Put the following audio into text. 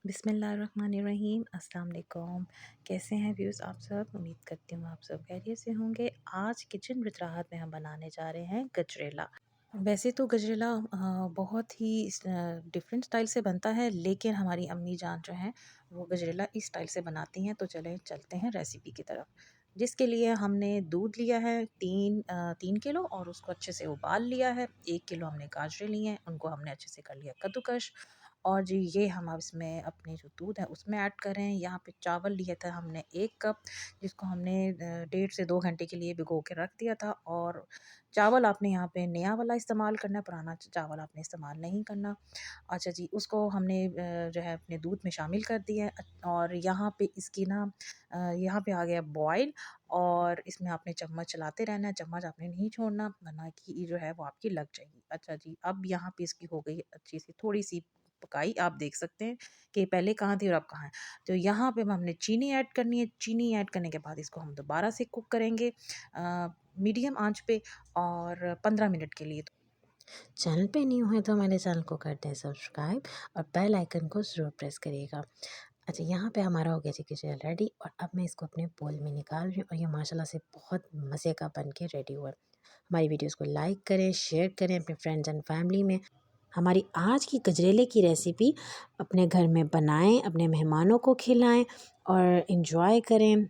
बिस्मिल्लाहिर्रहमानिर्रहीम। अस्सलाम वालेकुम। कैसे हैं व्यूज़ आप सब? उम्मीद करती हूँ आप सब खैरियत से होंगे। आज किचन विद राहत में हम बनाने जा रहे हैं गजरेला। वैसे तो गजरेला बहुत ही डिफरेंट स्टाइल से बनता है, लेकिन हमारी अम्मी जान जो हैं वो गजरेला इस स्टाइल से बनाती हैं। तो चलें चलते हैं रेसिपी की तरफ। जिसके लिए हमने दूध लिया है 3 किलो और उसको अच्छे से उबाल लिया है। 1 किलो हमने गाजरें ली हैं, उनको हमने अच्छे से कर लिया कद्दूकश। और जी ये हम अब इसमें अपने जो दूध है उसमें ऐड कर रहे हैं। यहाँ पे चावल लिया था हमने 1 कप, जिसको हमने 1.5 से 2 घंटे के लिए भिगो के रख दिया था। और चावल आपने यहाँ पे नया वाला इस्तेमाल करना है, पुराना चावल आपने इस्तेमाल नहीं करना। अच्छा जी, उसको हमने जो है अपने दूध में शामिल कर दिया है। और यहाँ पे इसकी ना यहाँ पे आ गया बॉयल। और इसमें आपने चम्मच चलाते रहना है, चम्मच आपने नहीं छोड़ना वरना कि जो है वो आपकी लग जाएगी। अच्छा जी, अब यहाँ पे इसकी हो गई अच्छी सी थोड़ी सी पकाई। आप देख सकते हैं कि पहले कहाँ थी और अब कहाँ है। तो यहाँ पे अब हमने चीनी ऐड करनी है। चीनी ऐड करने के बाद इसको हम दोबारा से कुक करेंगे मीडियम आंच पे और 15 मिनट के लिए। चैनल पे न्यू है तो हमारे चैनल को कर दें सब्सक्राइब और बेल आइकन को ज़रूर प्रेस करिएगा। अच्छा, यहाँ पे हमारा हो गया जी किचन रेडी और अब मैं इसको अपने बोल में निकाल रही हूँ और ये माशाल्लाह से बहुत मज़े का बन के रेडी हुआ है। हमारी वीडियोस को लाइक करें, शेयर करें अपने फ्रेंड्स एंड फैमिली में। हमारी आज की गजरेले की रेसिपी अपने घर में बनाएं, अपने मेहमानों को खिलाएं और इन्जॉय करें।